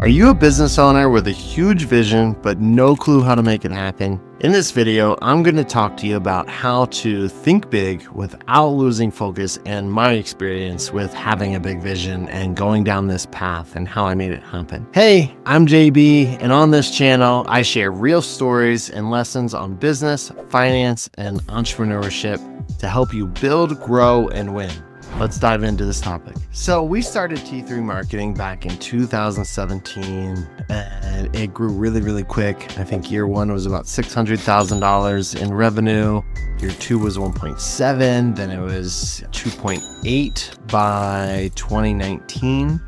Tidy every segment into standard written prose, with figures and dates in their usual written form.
Are you a business owner with a huge vision but no clue how to make it happen? In this video, I'm going to talk to you about how to think big without losing focus and my experience with having a big vision and going down this path and how I made it happen. Hey, I'm JB, and on this channel, I share real stories and lessons on business, finance, and entrepreneurship to help you build, grow, and win. Let's dive into this topic. So we started T3 Marketing back in 2017 and it grew really quick. I think year one was about $600,000 in revenue. Year two was 1.7, then it was 2.8 by 2019.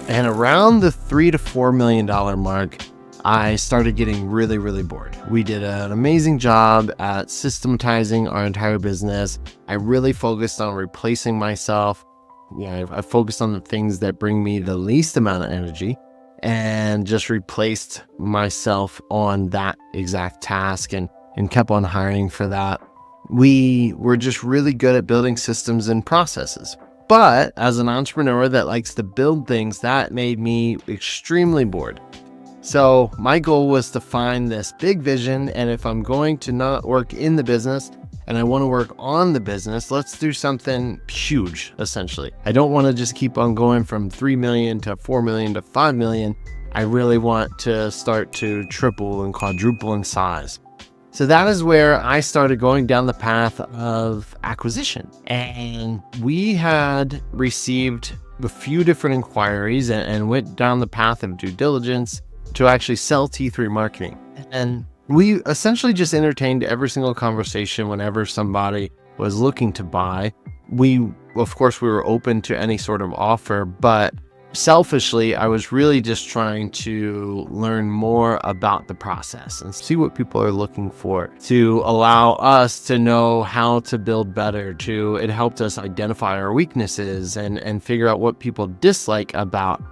And around the $3 to $4 million mark, I started getting really bored. We did an amazing job at systematizing our entire business. I really focused on replacing myself. I focused on the things that bring me the least amount of energy and just replaced myself on that exact task and kept on hiring for that. We were just really good at building systems and processes. But as an entrepreneur that likes to build things, that made me extremely bored. So my goal was to find this big vision, and if I'm going to not work in the business and I want to work on the business, let's do something huge, essentially. I don't want to just keep on going from 3 million to 4 million to 5 million. I really want to start to triple and quadruple in size. So that is where I started going down the path of acquisition. And we had received a few different inquiries and went down the path of due diligence to actually sell T3 Marketing. And we essentially just entertained every single conversation whenever somebody was looking to buy. Of course, we were open to any sort of offer, but selfishly, I was really just trying to learn more about the process and see what people are looking for to allow us to know how to build better. It helped us identify our weaknesses and figure out what people dislike about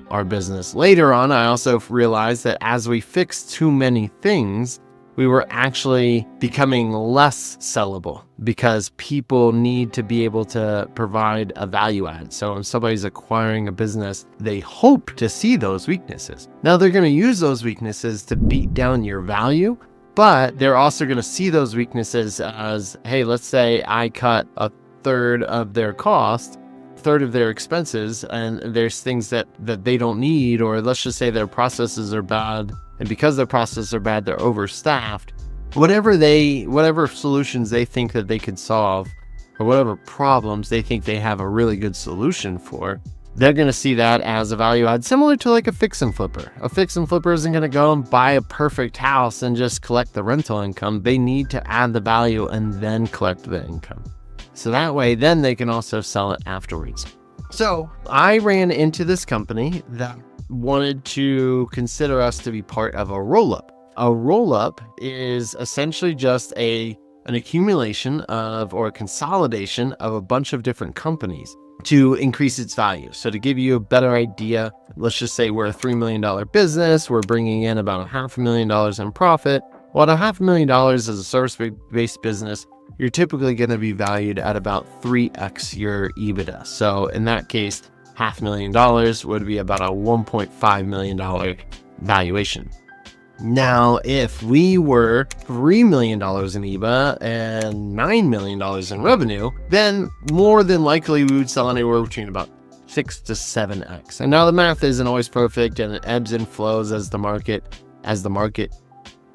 our business. Later on, I also realized that as we fixed too many things, we were actually becoming less sellable because people need to be able to provide a value add. So when somebody's acquiring a business, they hope to see those weaknesses. Now they're going to use those weaknesses to beat down your value, but they're also going to see those weaknesses as, hey, let's say I cut a third of their cost, third of their expenses, and there's things that they don't need, or let's just say their processes are bad, and because their processes are bad, they're overstaffed. Whatever solutions they think that they could solve, or whatever problems they think they have a really good solution for, they're going to see that as a value add, similar to like a fix and flipper. A fix and flipper isn't going to go and buy a perfect house and just collect the rental income. They need to add the value and then collect the income. So that way, then they can also sell it afterwards. So I ran into this company that wanted to consider us to be part of a roll-up. A roll-up is essentially just an accumulation of, or a consolidation of a bunch of different companies to increase its value. So to give you a better idea, let's just say we're a $3 million business. We're bringing in about $500,000 in profit. Well, at $500,000 as a service-based business, you're typically going to be valued at about 3x your EBITDA. So in that case, $500,000 would be about a $1.5 million valuation. Now, if we were $3 million in EBITDA and $9 million in revenue, then more than likely we would sell anywhere between about 6 to 7x. And now the math isn't always perfect, and it ebbs and flows as the market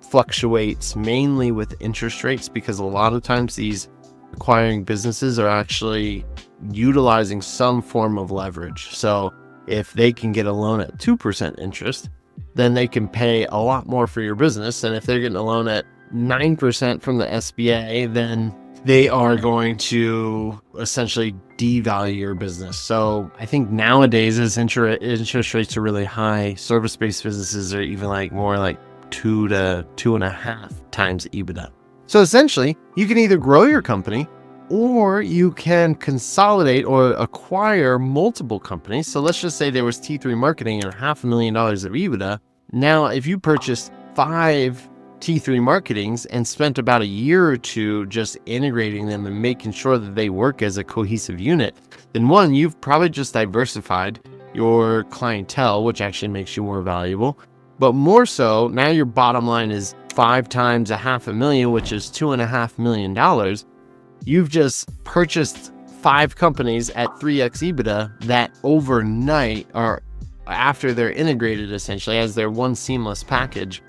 fluctuates, mainly with interest rates, because a lot of times these acquiring businesses are actually utilizing some form of leverage. So if they can get a loan at 2% interest, then they can pay a lot more for your business. And if they're getting a loan at 9% from the SBA, then they are going to essentially devalue your business. So I think nowadays, as interest rates are really high, service-based businesses are even more like 2 to 2.5 times EBITDA. So essentially, you can either grow your company or you can consolidate or acquire multiple companies. So let's just say there was T3 Marketing and $500,000 of EBITDA. Now, if you purchased 5 T3 Marketings and spent about a year or two just integrating them and making sure that they work as a cohesive unit, then one, you've probably just diversified your clientele, which actually makes you more valuable. But more so, now your bottom line is 5 times $500,000, which is $2.5 million. You've just purchased 5 companies at 3x EBITDA that overnight, or after they're integrated essentially as their one seamless package,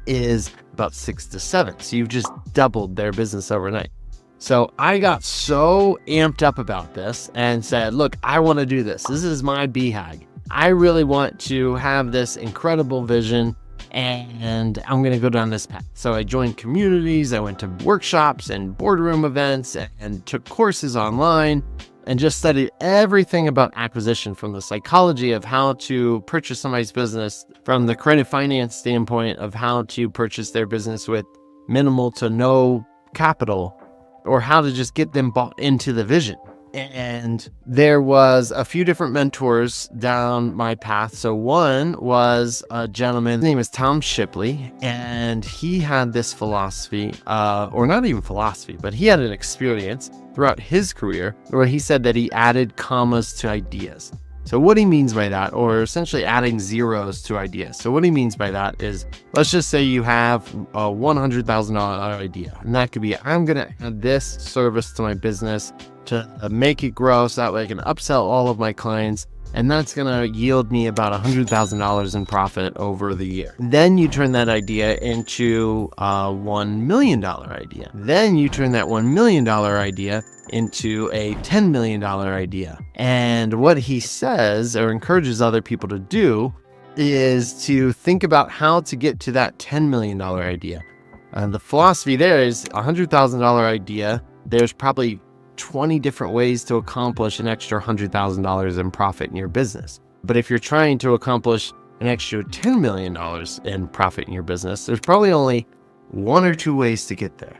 is about 6 to 7. So you've just doubled their business overnight. So I got so amped up about this and said, look, I want to do this. This is my BHAG. I really want to have this incredible vision, and I'm going to go down this path. So I joined communities, I went to workshops and boardroom events and took courses online and just studied everything about acquisition, from the psychology of how to purchase somebody's business, from the creative finance standpoint of how to purchase their business with minimal to no capital, or how to just get them bought into the vision. And there was a few different mentors down my path. So one was a gentleman, his name is Tom Shipley, and he had this philosophy, or not even philosophy, but he had an experience throughout his career where he said that he added commas to ideas. So what he means by that, or essentially adding zeros to ideas. So what he means by that is, let's just say you have a $100,000 idea, and that could be, I'm going to add this service to my business to make it grow so that way I can upsell all of my clients, and that's going to yield me about $100,000 in profit over the year. Then you turn that idea into a $1 million idea. Then you turn that $1 million idea into a $10 million idea. And what he says, or encourages other people to do, is to think about how to get to that $10 million idea. And the philosophy there is a $100,000 idea. There's probably 20 different ways to accomplish an extra $100,000 in profit in your business. But if you're trying to accomplish an extra $10 million in profit in your business, there's probably only 1 or 2 ways to get there.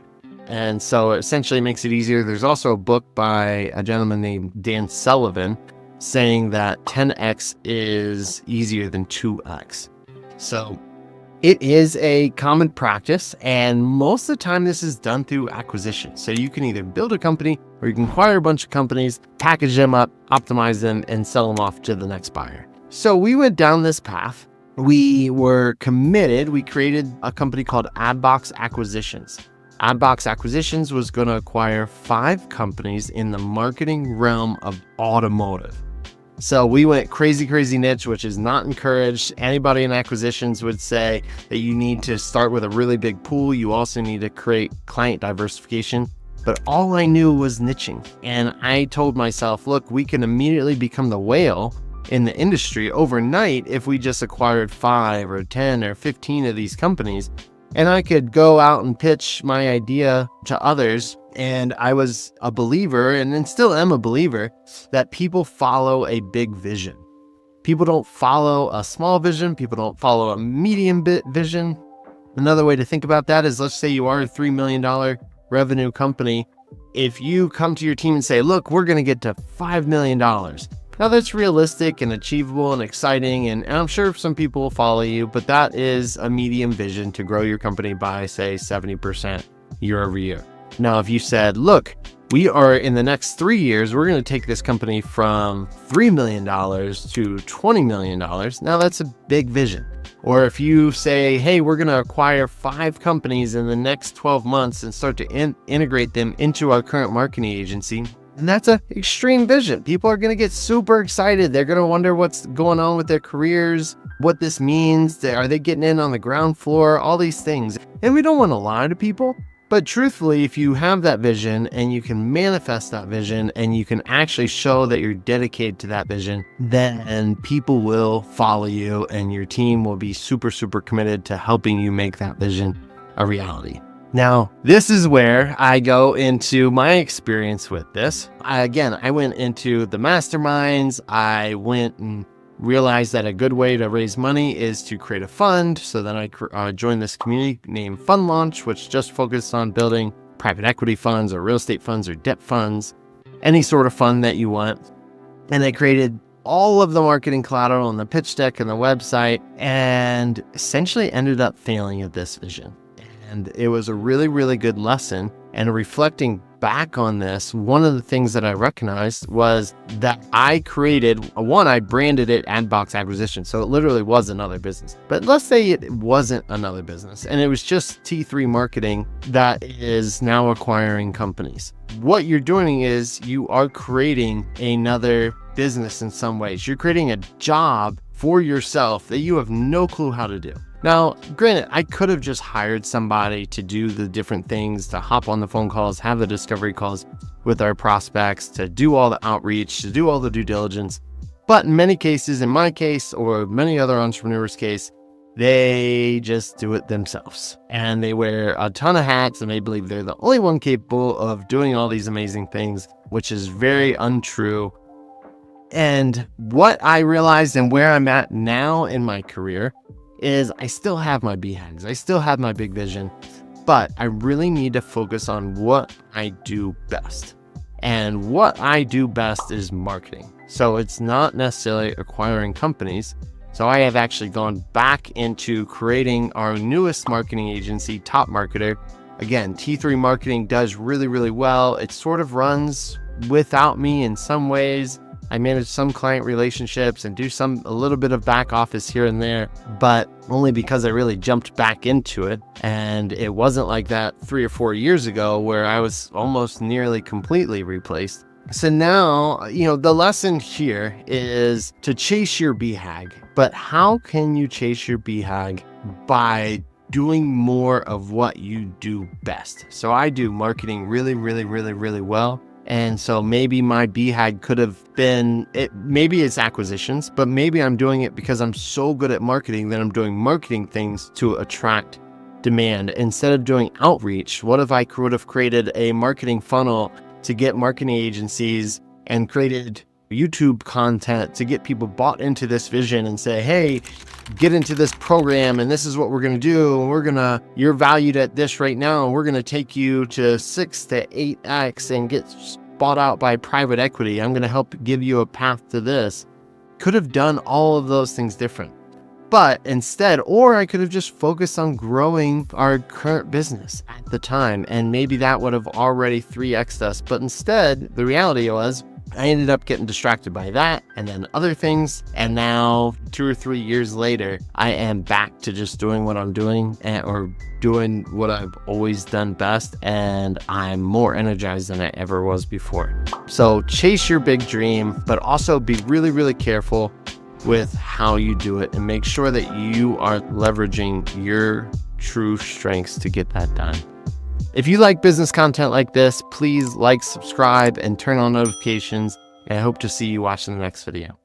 And so it essentially makes it easier. There's also a book by a gentleman named Dan Sullivan saying that 10x is easier than 2x. So it is a common practice, and most of the time this is done through acquisition. So you can either build a company or you can acquire a bunch of companies, package them up, optimize them, and sell them off to the next buyer. So we went down this path. We were committed. We created a company called AdBox Acquisitions. AdBox Acquisitions was going to acquire 5 companies in the marketing realm of automotive. So we went crazy niche, which is not encouraged. Anybody in acquisitions would say that you need to start with a really big pool. You also need to create client diversification. But all I knew was niching. And I told myself, look, we can immediately become the whale in the industry overnight if we just acquired 5 or 10 or 15 of these companies. And I could go out and pitch my idea to others. And I was a believer, and then still am a believer, that people follow a big vision. People don't follow a small vision. People don't follow a medium vision. Another way to think about that is, let's say you are a $3 million revenue company. If you come to your team and say, look, we're going to get to $5 million. Now that's realistic and achievable and exciting, and I'm sure some people will follow you, but that is a medium vision to grow your company by, say, 70% year over year. Now, if you said, look, we are in the next 3 years, we're going to take this company from $3 million to $20 million. Now that's a big vision. Or if you say, hey, we're going to acquire 5 companies in the next 12 months and start to integrate them into our current marketing agency, and that's an extreme vision. People are going to get super excited. They're going to wonder what's going on with their careers, what this means. Are they getting in on the ground floor? All these things. And we don't want to lie to people. But truthfully, if you have that vision and you can manifest that vision and you can actually show that you're dedicated to that vision, then people will follow you and your team will be super committed to helping you make that vision a reality. Now, this is where I go into my experience with this. I went into the masterminds. I went and realized that a good way to raise money is to create a fund. So then I joined this community named Fund Launch, which just focused on building private equity funds or real estate funds or debt funds, any sort of fund that you want. And I created all of the marketing collateral and the pitch deck and the website, and essentially ended up failing at this vision. And it was a really, really good lesson. And reflecting back on this, one of the things that I recognized was that I branded it Adbox Acquisition. So it literally was another business. But let's say it wasn't another business and it was just T3 Marketing that is now acquiring companies. What you're doing is you are creating another business in some ways. You're creating a job for yourself that you have no clue how to do. Now, granted, I could have just hired somebody to do the different things, to hop on the phone calls, have the discovery calls with our prospects, to do all the outreach, to do all the due diligence. But in many cases, in my case, or many other entrepreneurs' case, they just do it themselves. And they wear a ton of hats and they believe they're the only one capable of doing all these amazing things, which is very untrue. And what I realized and where I'm at now in my career is I still have my BHAGs. I still have my big vision, but I really need to focus on what I do best. And what I do best is marketing. So it's not necessarily acquiring companies. So I have actually gone back into creating our newest marketing agency, Top Marketer. Again, T3 Marketing does really, really well. It sort of runs without me in some ways. I manage some client relationships and do a little bit of back office here and there, but only because I really jumped back into it. And it wasn't like that 3 or 4 years ago where I was almost nearly completely replaced. So now, the lesson here is to chase your BHAG. But how can you chase your BHAG? By doing more of what you do best. So I do marketing really, really, really, really well. And so maybe my BHAG could have been, maybe it's acquisitions, but maybe I'm doing it because I'm so good at marketing that I'm doing marketing things to attract demand. Instead of doing outreach, what if I could have created a marketing funnel to get marketing agencies and created YouTube content to get people bought into this vision and say, hey, get into this program and this is what we're going to do. And you're valued at this right now. And we're going to take you to 6 to 8x and get bought out by private equity. I'm going to help give you a path to this. Could have done all of those things different, but instead, or I could have just focused on growing our current business at the time. And maybe that would have already 3x'd us. But instead, the reality was, I ended up getting distracted by that and then other things. And now 2 or 3 years later, I am back to just doing what I'm doing or doing what I've always done best. And I'm more energized than I ever was before. So chase your big dream, but also be really, really careful with how you do it and make sure that you are leveraging your true strengths to get that done. If you like business content like this, please like, subscribe, and turn on notifications. And I hope to see you watching the next video.